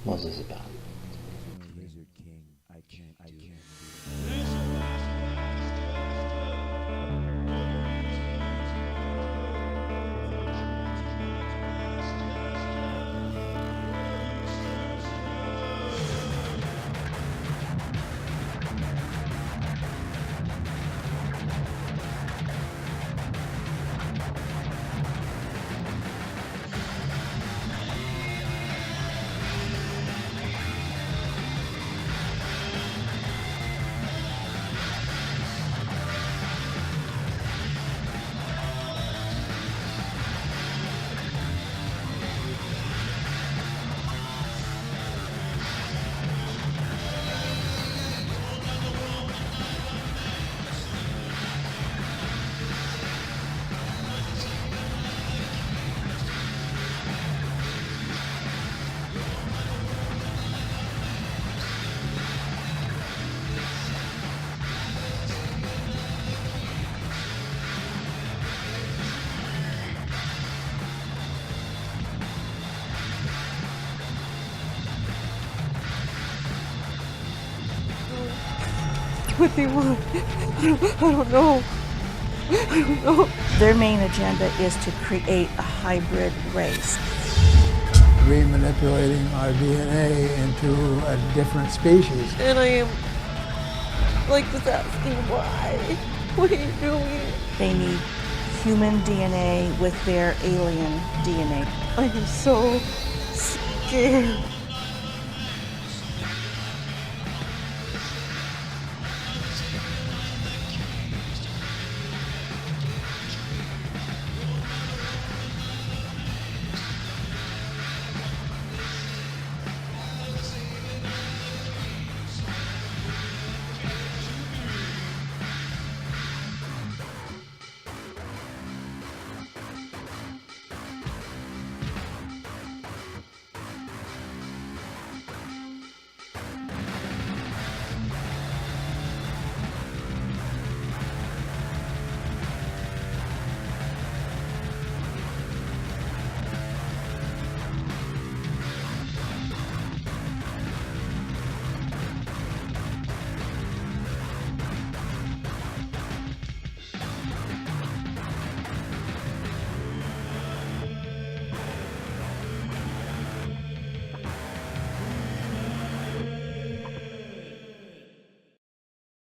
What's this about? Lizard King, I can't do. What they want. I don't know. I don't know. Their main agenda is to create a hybrid race. Remanipulating our DNA into a different species. And I am like just asking why. What are you doing? They need human DNA with their alien DNA. I am so scared.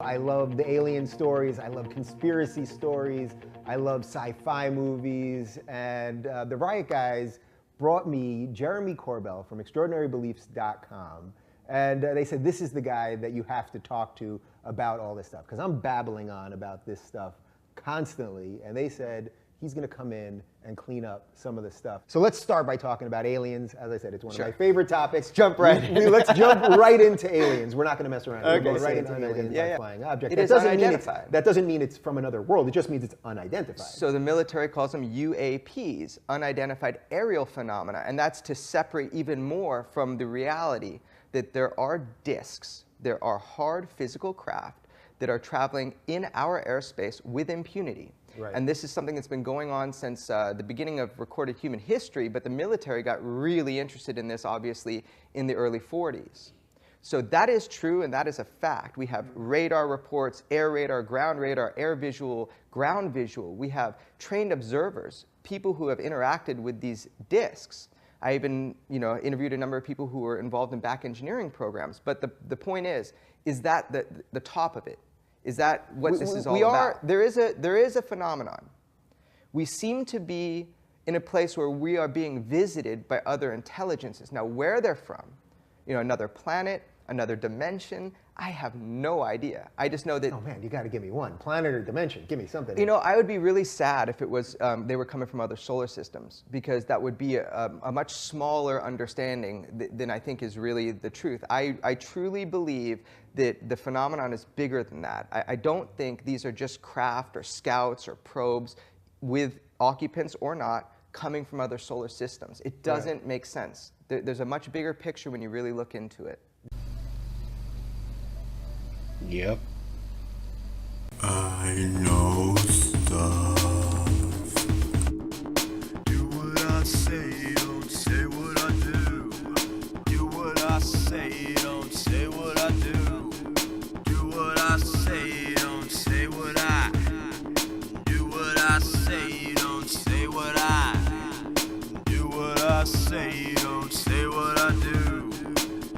I love the alien stories, I love conspiracy stories, I love sci-fi movies, and the Riot Guys brought me Jeremy Corbell from extraordinarybeliefs.com, and they said, this is the guy that you have to talk to about all this stuff, because I'm babbling on about this stuff constantly, and they said, he's gonna come in and clean up some of the stuff. So let's start by talking about aliens. As I said, it's one of my favorite topics. Jump right in. Let's jump right into aliens. We're not gonna mess around. Okay, We're going right into unidentified. aliens by flying object. It is unidentified. That doesn't mean it's from another world. It just means it's unidentified. So the military calls them UAPs, unidentified aerial phenomena, and that's to separate even more from the reality that there are disks, there are hard physical craft that are traveling in our airspace with impunity. Right. And this is something that's been going on since the beginning of recorded human history, but the military got really interested in this, obviously, in the early 40s. So that is true, and that is a fact. We have radar reports, air radar, air visual, ground visual. We have trained observers, people who have interacted with these disks. I even interviewed a number of people who were involved in back engineering programs. But the point is that the top of it? Is that what this is all about? There is a phenomenon. We seem to be in a place where we are being visited by other intelligences. Now, where they're from, another planet, another dimension, I have no idea. I just know that... Oh man, you gotta give me one. Planet or dimension, give me something. I would be really sad if it was, they were coming from other solar systems, because that would be a much smaller understanding than I think is really the truth. I truly believe that the phenomenon is bigger than that. I don't think these are just craft or scouts or probes with occupants or not coming from other solar systems. It doesn't make sense. There's a much bigger picture when you really look into it. Yep. I know stuff. Do what I say, don't say what I do. Do what I I say, don't say what I do.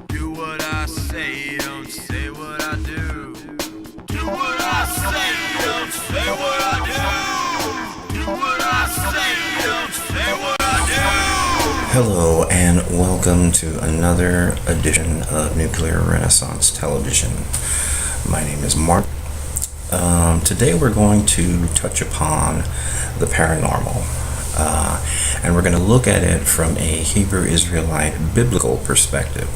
Do what I say, don't say what I do. Do what I say, don't say what I do. Do what I say, don't say what I do. Hello and welcome to another edition of Nuclear Renaissance Television. My name is Mark. Today we're going to touch upon the paranormal, and we're going to look at it from a Hebrew Israelite biblical perspective.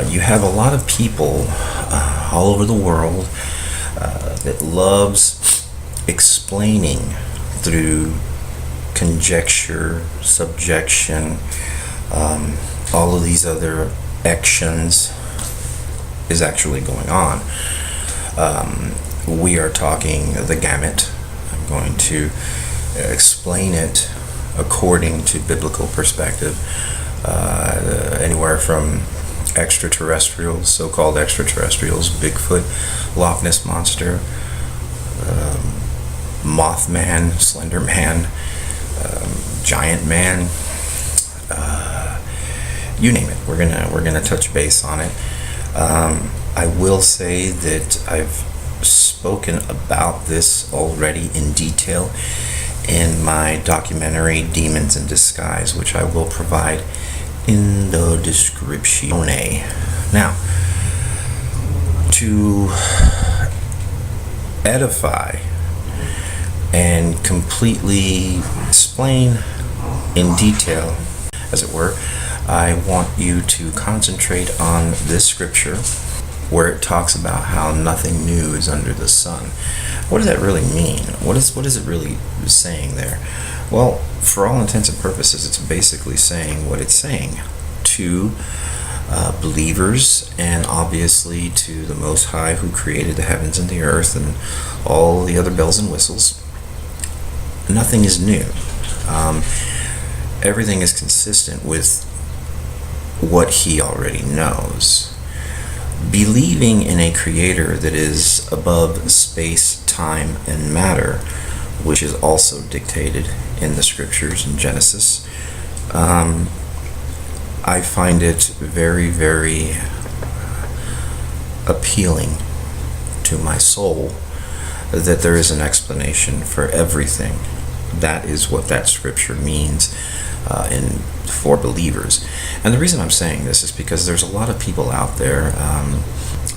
You have a lot of people all over the world that loves explaining through conjecture, subjection, all of these other actions is actually going on. We are talking the gamut. I'm going to explain it according to biblical perspective, anywhere from extraterrestrials, so-called extraterrestrials, Bigfoot, Loch Ness Monster, Mothman, Slender Man, Giant Man, you name it. We're gonna touch base on it. I will say that I've spoken about this already in detail in my documentary Demons in Disguise, which I will provide in the description. Now, to edify and completely explain in detail, as it were, I want you to concentrate on this scripture where it talks about how nothing new is under the sun. What does that really mean? What is it really saying there? Well, for all intents and purposes, it's basically saying what it's saying to believers, and obviously to the Most High who created the heavens and the earth and all the other bells and whistles. Nothing is new. Everything is consistent with what he already knows. Believing in a creator that is above space, time, and matter, which is also dictated in the scriptures in Genesis, I find it very, very appealing to my soul that there is an explanation for everything. That is what that scripture means for believers. And the reason I'm saying this is because there's a lot of people out there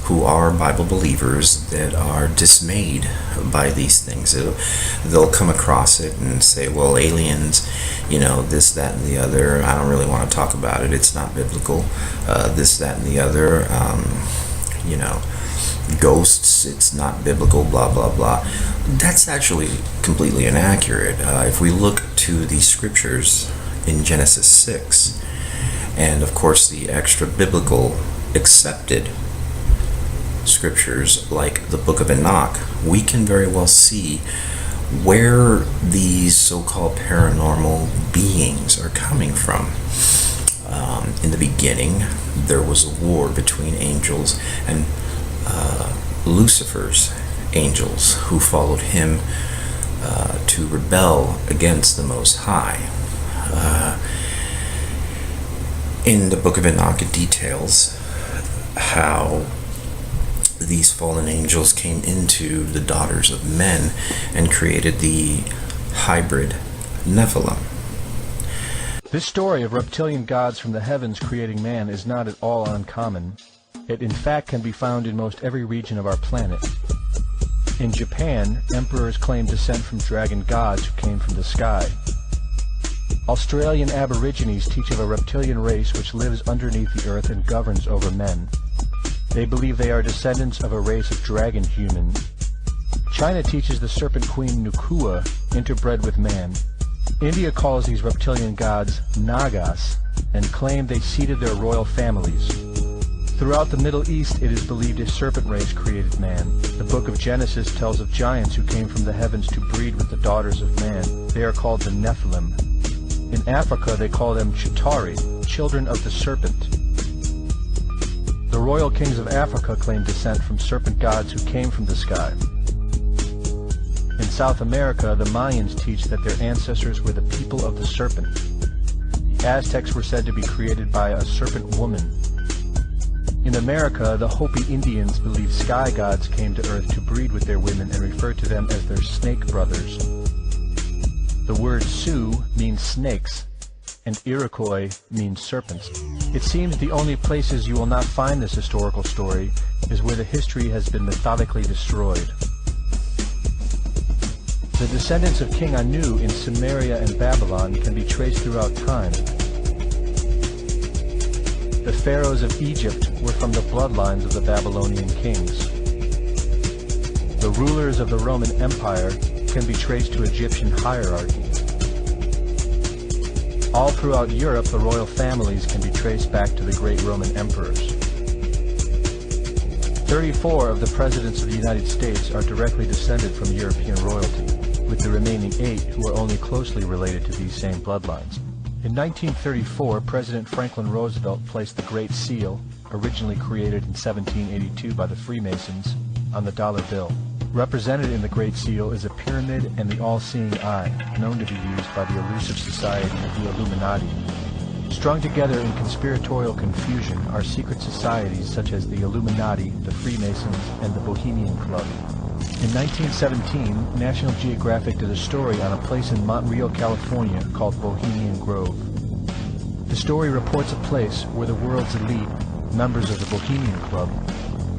who are Bible believers that are dismayed by these things. They'll come across it and say, well, aliens, this, that, and the other, I don't really want to talk about it. It's not biblical. This, that, and the other, ghosts, it's not biblical, blah, blah, blah. That's actually completely inaccurate. If we look to the scriptures in Genesis 6, and of course the extra biblical accepted scriptures like the book of Enoch, we can very well see where these so-called paranormal beings are coming from. In the beginning, there was a war between angels and Lucifer's angels, who followed him to rebel against the Most High. In the book of Enoch, it details how these fallen angels came into the daughters of men and created the hybrid Nephilim. This story of reptilian gods from the heavens creating man is not at all uncommon. It in fact can be found in most every region of our planet. In Japan, emperors claim descent from dragon gods who came from the sky. Australian Aborigines teach of a reptilian race which lives underneath the earth and governs over men. They believe they are descendants of a race of dragon humans. China teaches the serpent queen Nukua interbred with man. India calls these reptilian gods Nagas and claim they seeded their royal families. Throughout the Middle East, it is believed a serpent race created man. The book of Genesis tells of giants who came from the heavens to breed with the daughters of man. They are called the Nephilim. In Africa, they call them Chitauri, children of the serpent. The royal kings of Africa claim descent from serpent gods who came from the sky. In South America, the Mayans teach that their ancestors were the people of the serpent. The Aztecs were said to be created by a serpent woman. In America, the Hopi Indians believed sky gods came to Earth to breed with their women and referred to them as their snake brothers. The word Sioux means snakes, and Iroquois means serpents. It seems the only places you will not find this historical story is where the history has been methodically destroyed. The descendants of King Anu in Sumeria and Babylon can be traced throughout time. The pharaohs of Egypt were from the bloodlines of the Babylonian kings. The rulers of the Roman Empire can be traced to Egyptian hierarchy. All throughout Europe, the royal families can be traced back to the great Roman emperors. 34 of the presidents of the United States are directly descended from European royalty, with the remaining 8 who are only closely related to these same bloodlines. In 1934, President Franklin Roosevelt placed the Great Seal, originally created in 1782 by the Freemasons, on the dollar bill. Represented in the Great Seal is a pyramid and the all-seeing eye, known to be used by the elusive society of the Illuminati. Strung together in conspiratorial confusion are secret societies such as the Illuminati, the Freemasons, and the Bohemian Club. In 1917, National Geographic did a story on a place in Montreal, California called Bohemian Grove. The story reports a place where the world's elite, members of the Bohemian Club,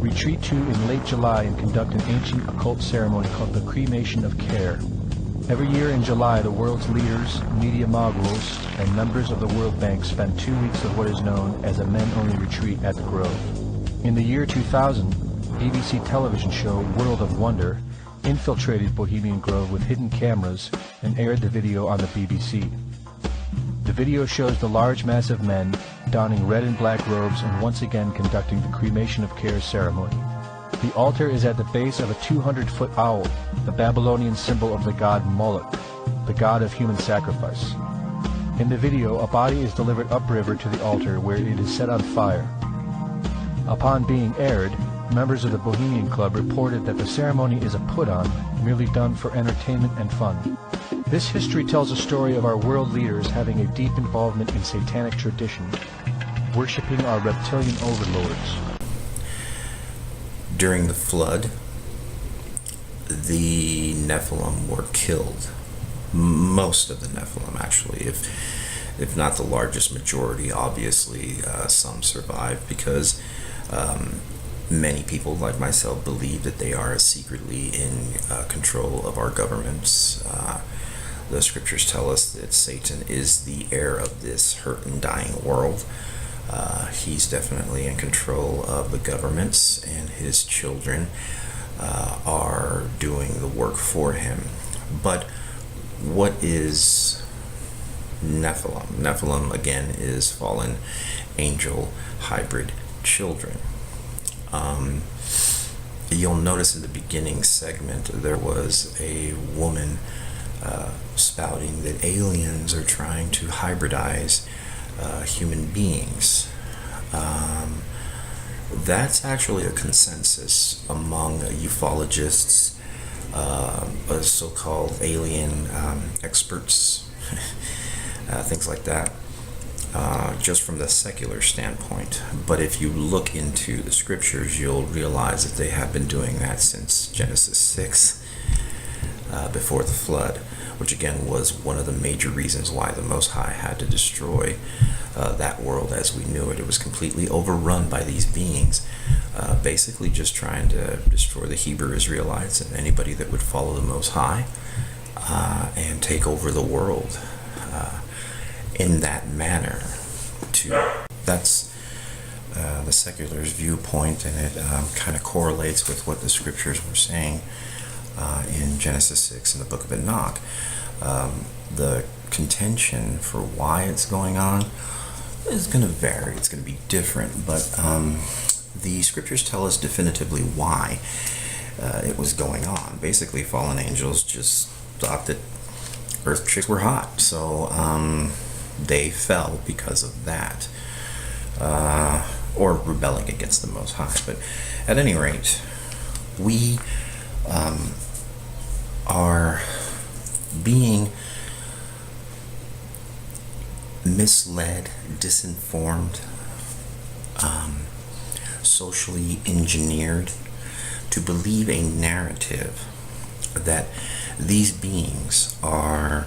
retreat to in late July and conduct an ancient occult ceremony called the Cremation of Care. Every year in July, the world's leaders, media moguls, and members of the World Bank spend 2 weeks of what is known as a men-only retreat at the Grove. In the year 2000, BBC television show World of Wonder infiltrated Bohemian Grove with hidden cameras and aired the video on the BBC. The video shows the large mass of men donning red and black robes and once again conducting the Cremation of Care ceremony. The altar is at the base of a 200-foot owl, the Babylonian symbol of the god Moloch, the god of human sacrifice. In the video, a body is delivered upriver to the altar where it is set on fire. Upon being aired, members of the Bohemian Club reported that the ceremony is a put-on, merely done for entertainment and fun. This history tells a story of our world leaders having a deep involvement in satanic tradition, worshipping our reptilian overlords. During the flood, the Nephilim were killed. Most of the Nephilim, actually, if not the largest majority. Obviously, some survived because many people, like myself, believe that they are secretly in control of our governments. The scriptures tell us that Satan is the heir of this hurt and dying world. He's definitely in control of the governments, and his children are doing the work for him. But what is Nephilim? Nephilim, again, is fallen angel hybrid children. You'll notice in the beginning segment there was a woman spouting that aliens are trying to hybridize human beings. That's actually a consensus among ufologists, so-called alien experts, things like that, just from the secular standpoint. But if you look into the scriptures, you'll realize that they have been doing that since Genesis 6, before the flood, which again was one of the major reasons why the Most High had to destroy that world as we knew it. It was completely overrun by these beings, basically just trying to destroy the Hebrew Israelites and anybody that would follow the Most High, and take over the world in that manner. That's the secular's viewpoint, and it kind of correlates with what the scriptures were saying in Genesis 6 in the book of Enoch. The contention for why it's going on is going to vary. It's going to be different, but the scriptures tell us definitively why it was going on. Basically, fallen angels just thought that earth chicks were hot, so they fell because of that, or rebelling against the Most High. But at any rate, we are being misled, disinformed, socially engineered to believe a narrative that these beings are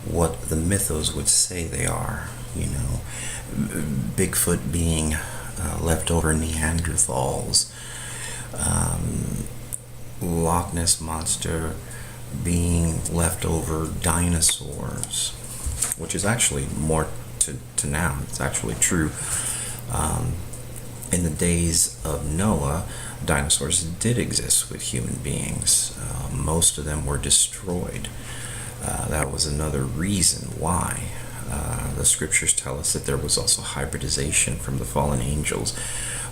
what the mythos would say they are. You know, Bigfoot being leftover Neanderthals, Loch Ness Monster being leftover dinosaurs, which is actually more to now. It's actually true. In the days of Noah, dinosaurs did exist with human beings. Most of them were destroyed. That was another reason why. The scriptures tell us that there was also hybridization from the fallen angels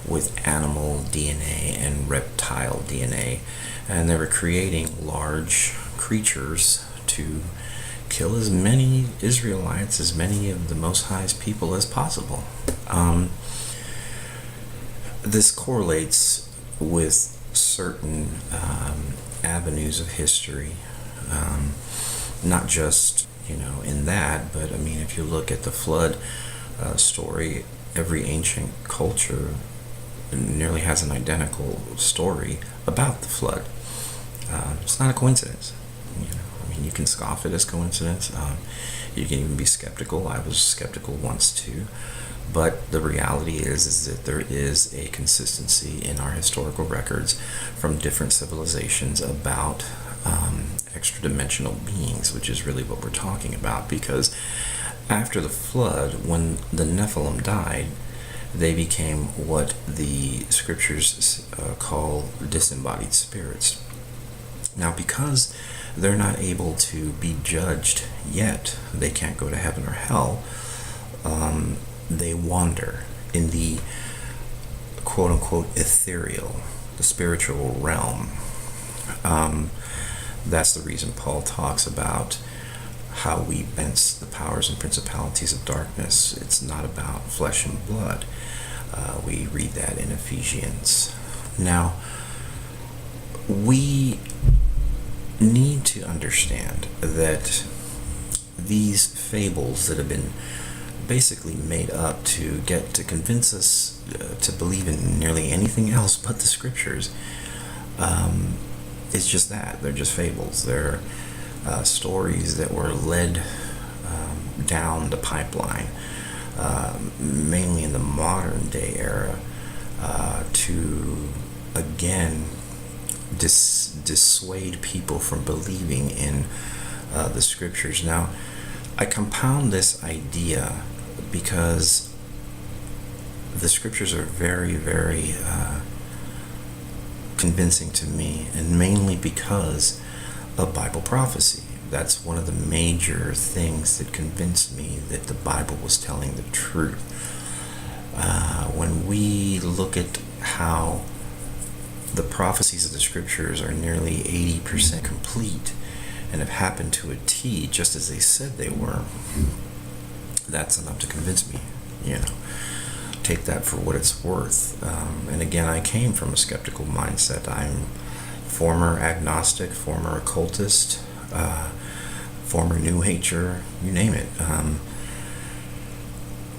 with animal DNA and reptile DNA, and they were creating large creatures to kill as many Israelites, as many of the Most High's people as possible. This correlates with certain avenues of history, not just, you know, in that, but I mean, if you look at the flood story, every ancient culture nearly has an identical story about the flood. It's not a coincidence. You know, I mean, you can scoff at it as coincidence. You can even be skeptical. I was skeptical once too. But the reality is that there is a consistency in our historical records from different civilizations about extra-dimensional beings, which is really what we're talking about. Because after the flood, when the Nephilim died, they became what the scriptures call disembodied spirits. Now, because they're not able to be judged yet, they can't go to heaven or hell, they wander in the quote-unquote ethereal, the spiritual realm. That's the reason Paul talks about how we bench the powers and principalities of darkness. It's not about flesh and blood. We read that in Ephesians. Now, we need to understand that these fables that have been basically made up to convince us to believe in nearly anything else but the scriptures, it's just that. They're just fables. They're stories that were led down the pipeline, mainly in the modern day era, to again dissuade people from believing in the scriptures. Now, I compound this idea because the scriptures are very, very convincing to me, and mainly because of Bible prophecy. That's one of the major things that convinced me that the Bible was telling the truth. When we look at how the prophecies of the scriptures are nearly 80% complete and have happened to a T just as they said they were, that's enough to convince me, you know. Take that for what it's worth. And again, I came from a skeptical mindset. I'm former agnostic, former occultist, former New Ager, you name it.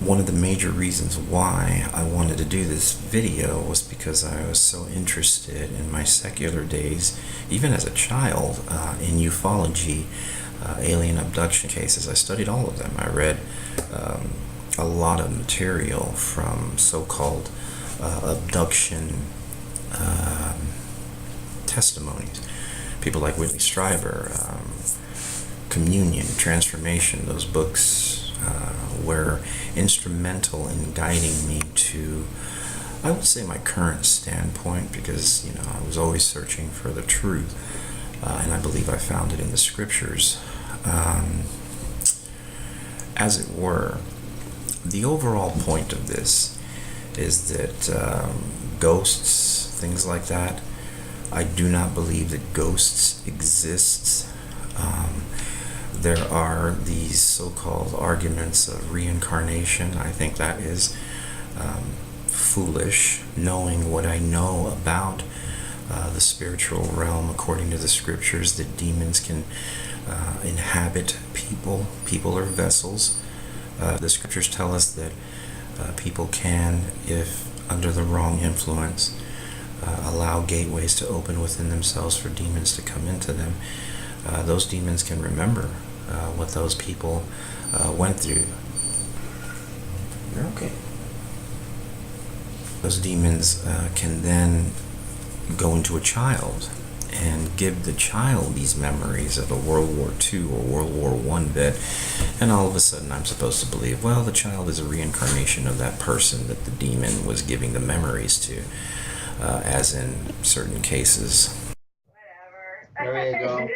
One of the major reasons why I wanted to do this video was because I was so interested in my secular days, even as a child, in ufology, alien abduction cases. I studied all of them. I read a lot of material from so-called abduction testimonies. People like Whitley Strieber, Communion, Transformation, those books were instrumental in guiding me to, I would say, my current standpoint, because, you know, I was always searching for the truth, and I believe I found it in the scriptures. As it were, the overall point of this is that ghosts, things like that, I do not believe that ghosts exist. There are these so-called arguments of reincarnation. I think that is foolish, knowing what I know about the spiritual realm according to the scriptures, that demons can inhabit people. People are vessels. The scriptures tell us that people can, if under the wrong influence, allow gateways to open within themselves for demons to come into them. Those demons can remember what those people went through. You're okay. Those demons can then go into a child and give the child these memories of a World War II or World War I vet, and all of a sudden I'm supposed to believe, well, the child is a reincarnation of that person that the demon was giving the memories to, as in certain cases. There you go.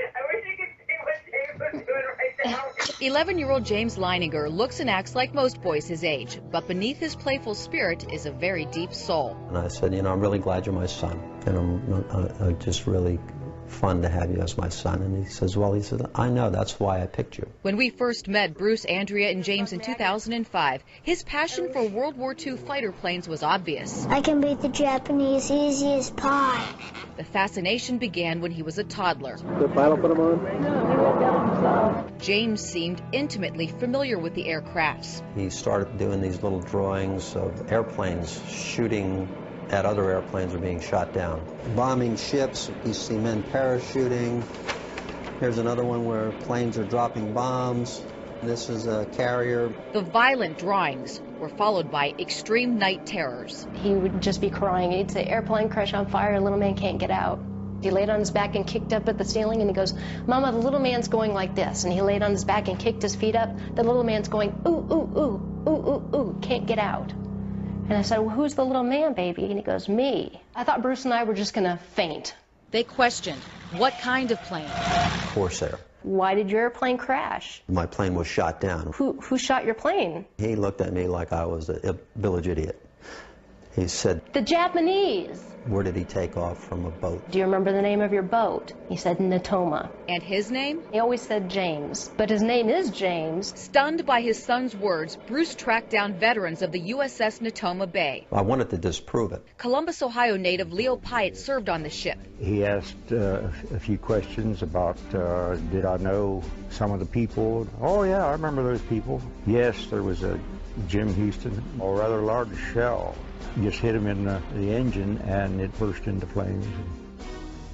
11-year-old James Leininger looks and acts like most boys his age, but beneath his playful spirit is a very deep soul. And I said, you know, I'm really glad you're my son, and I'm just really fun to have you as my son. And he says, well, I know, that's why I picked you. When we first met Bruce, Andrea, and James in 2005, his passion for World War II fighter planes was obvious. I can beat the Japanese easy as pie. The fascination began when he was a toddler. The pilot put them on? No, he went down himself. James seemed intimately familiar with the aircrafts. He started doing these little drawings of airplanes shooting at other airplanes or being shot down. Bombing ships, you see men parachuting. Here's another one where planes are dropping bombs. This is a carrier. The violent drawings were followed by extreme night terrors. He would just be crying. He'd say, airplane crash on fire, little man can't get out. He laid on his back and kicked up at the ceiling, and he goes, Mama, the little man's going like this. And he laid on his back and kicked his feet up. The little man's going, ooh, ooh, ooh, ooh, ooh, ooh, can't get out. And I said, well, who's the little man, baby? And he goes, me. I thought Bruce and I were just going to faint. They questioned, what kind of plane? Corsair. Why did your airplane crash? My plane was shot down. Who shot your plane? He looked at me like I was a village idiot. He said, The Japanese. where did he take off from a boat? Do you remember the name of your boat? He said Natoma. And his name? He always said James, but his name is James. Stunned by his son's words, Bruce tracked down veterans of the USS Natoma Bay. I wanted to disprove it. Columbus, Ohio native Leo Pyatt served on the ship. He asked a few questions about, did I know some of the people? Oh yeah, I remember those people. Yes, there was a Jim Houston, a rather large shell. Just hit him in the engine, and it burst into flames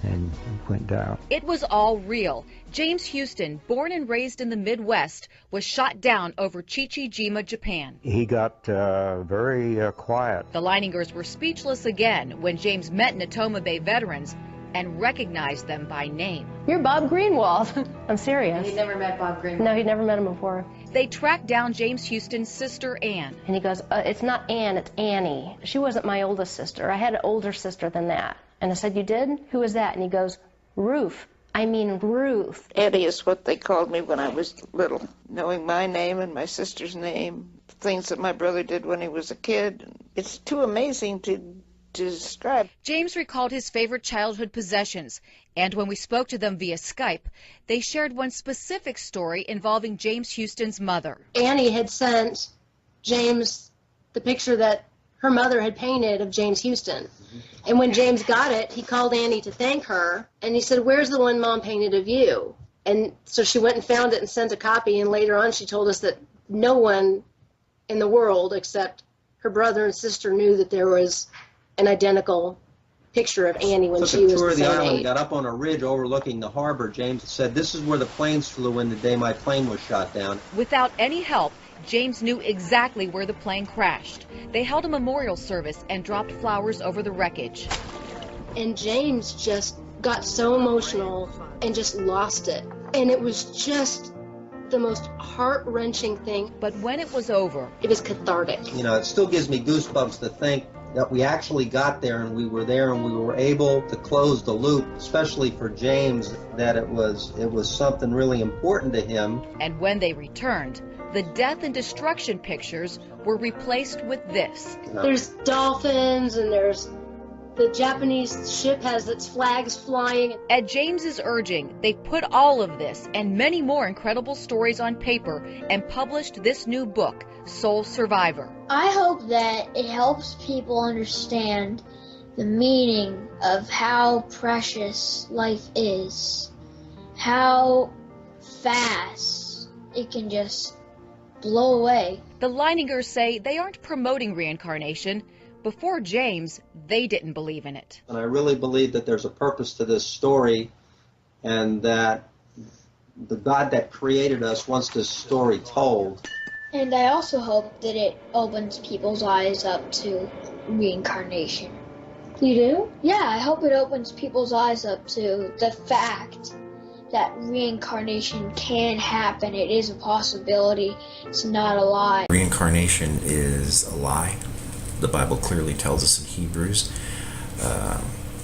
and went down. It was all real. James Houston, born and raised in the Midwest, was shot down over Chichijima, Japan. He got very quiet. The Leiningers were speechless again when James met Natoma Bay veterans and recognized them by name. You're Bob Greenwald. I'm serious. He never met Bob Greenwald? No, he'd never met him before. They tracked down James Houston's sister, Ann. And he goes, it's not Ann, it's Annie. She wasn't my oldest sister. I had an older sister than that. And I said, you did? Who was that? And he goes, Ruth. I mean Ruth. Annie is what they called me when I was little. Knowing my name and my sister's name, things that my brother did when he was a kid. It's too amazing to describe. James recalled his favorite childhood possessions, and when we spoke to them via Skype, they shared one specific story involving James Houston's mother. Annie had sent James the picture that her mother had painted of James Houston. And when James got it, he called Annie to thank her, and he said, where's the one Mom painted of you? And so she went and found it and sent a copy, and later on she told us that no one in the world except her brother and sister knew that there was an identical picture of Annie when she was the same age. Took a tour of the island, got up on a ridge overlooking the harbor. James said, this is where the planes flew in the day my plane was shot down. Without any help, James knew exactly where the plane crashed. They held a memorial service and dropped flowers over the wreckage. And James just got so emotional and just lost it. And it was just the most heart-wrenching thing. But when it was over, it was cathartic. You know, it still gives me goosebumps to think that we actually got there and we were there and we were able to close the loop, especially for James, that it was something really important to him. And when they returned, the death and destruction pictures were replaced with this. There's dolphins and there's the Japanese ship has its flags flying. At James's urging, they put all of this and many more incredible stories on paper and published this new book, Soul Survivor. I hope that it helps people understand the meaning of how precious life is, how fast it can just blow away. The Leiningers say they aren't promoting reincarnation. Before James, they didn't believe in it. And I really believe that there's a purpose to this story, and that the God that created us wants this story told. And I also hope that it opens people's eyes up to reincarnation. You do? Yeah, I hope it opens people's eyes up to the fact that reincarnation can happen. It is a possibility. It's not a lie. Reincarnation is a lie. The Bible clearly tells us in Hebrews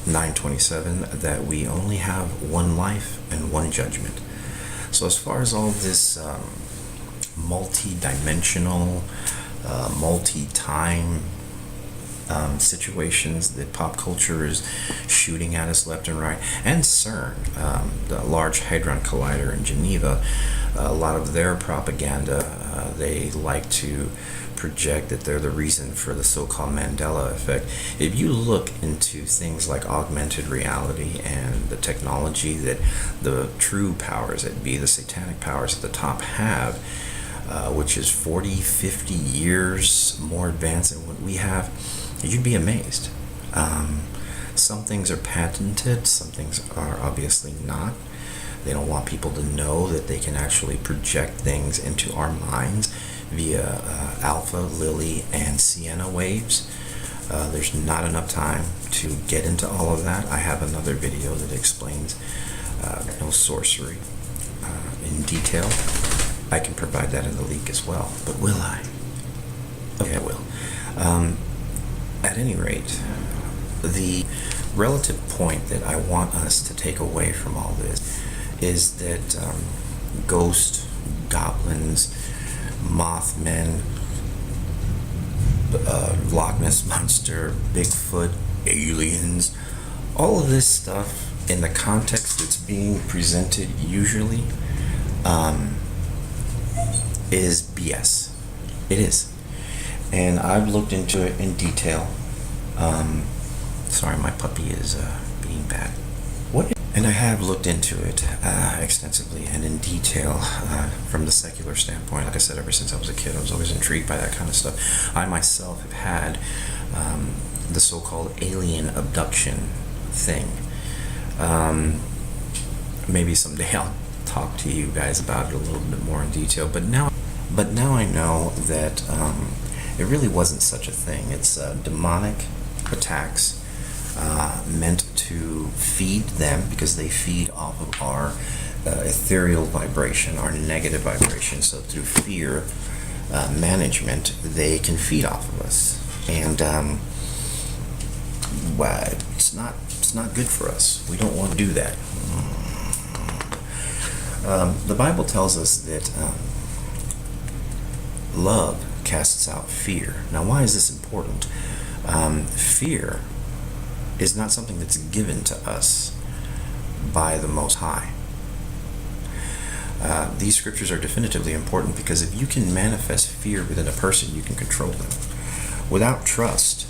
9:27 that we only have one life and one judgment. So as far as all this multi-dimensional, multi-time situations that pop culture is shooting at us left and right, and CERN, the Large Hadron Collider in Geneva, a lot of their propaganda, they like to project that they're the reason for the so-called Mandela effect. If you look into things like augmented reality and the technology that the true powers that be, the satanic powers at the top have, which is 40, 50 years more advanced than what we have, you'd be amazed. Some things are patented, some things are obviously not. They don't want people to know that they can actually project things into our minds via alpha, Lily, and Sienna waves. There's not enough time to get into all of that. I have another video that explains Technosorcery in detail. I can provide that in the link as well, but will I? Okay, I will. At any rate, the relative point that I want us to take away from all this is that ghosts, goblins, Mothmen, Loch Ness Monster, Bigfoot, aliens, all of this stuff in the context it's being presented usually is BS. It is. And I've looked into it in detail. Sorry, my puppy is being bad. And I have looked into it extensively and in detail from the secular standpoint. Like I said, ever since I was a kid, I was always intrigued by that kind of stuff. I myself have had the so-called alien abduction thing. Maybe someday I'll talk to you guys about it a little bit more in detail. But now I know that it really wasn't such a thing. It's demonic attacks meant to feed them, because they feed off of our ethereal vibration, our negative vibration. So through fear management, they can feed off of us, and well, it's not good for us. We don't want to do that. The Bible tells us that love casts out fear. Now, why is this important? Fear is not something that's given to us by the Most High. These scriptures are definitively important, because if you can manifest fear within a person, you can control them. Without trust,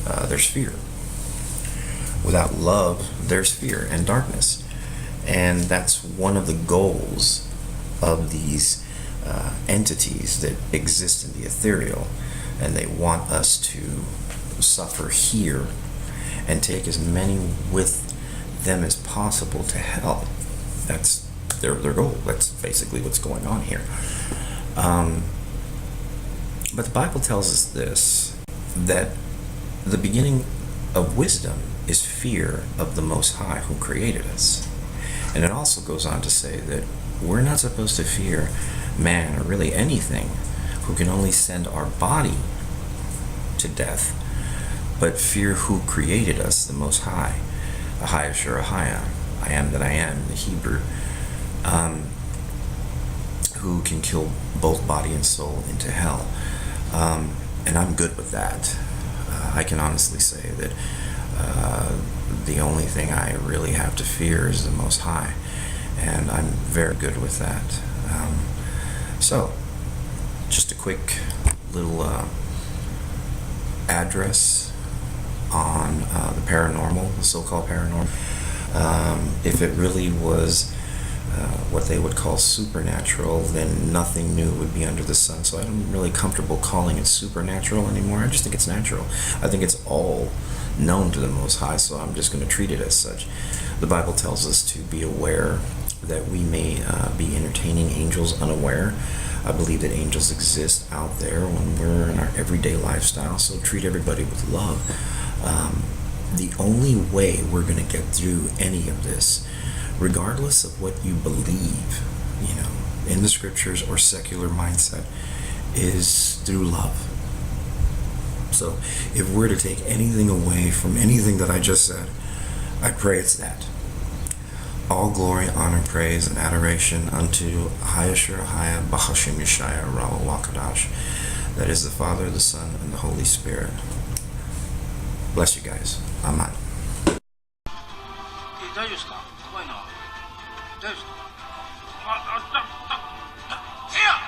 there's fear. Without love, there's fear and darkness. And that's one of the goals of these entities that exist in the ethereal, and they want us to suffer here and take as many with them as possible to hell. That's their goal. That's basically what's going on here. But the Bible tells us this, that the beginning of wisdom is fear of the Most High who created us. And it also goes on to say that we're not supposed to fear man, or really anything, who can only send our body to death, but fear who created us, the Most High, Ahaya Shurahaya, I am that I am, the Hebrew, who can kill both body and soul into hell. And I'm good with that. I can honestly say that the only thing I really have to fear is the Most High, and I'm very good with that. So, just a quick little address on the paranormal, the so-called paranormal. If it really was what they would call supernatural, then nothing new would be under the sun. So I'm really comfortable calling it supernatural anymore. I just think it's natural. I think it's all known to the Most High, so I'm just going to treat it as such. The Bible tells us to be aware that we may be entertaining angels unaware. I believe that angels exist out there when we're in our everyday lifestyle, so treat everybody with love. The only way we're going to get through any of this, regardless of what you believe, in the scriptures or secular mindset, is through love. So if we're to take anything away from anything that I just said, I pray it's that. All glory, honor, praise, and adoration unto Hayashir Haya Bahashim Yeshaya Rawa Wakadash. That is the Father, the Son, and the Holy Spirit. Bless you guys. I'm out. 大丈夫ですか？怖いな。大丈夫ですか？せや！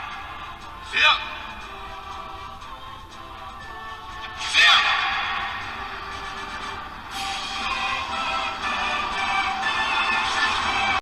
せや！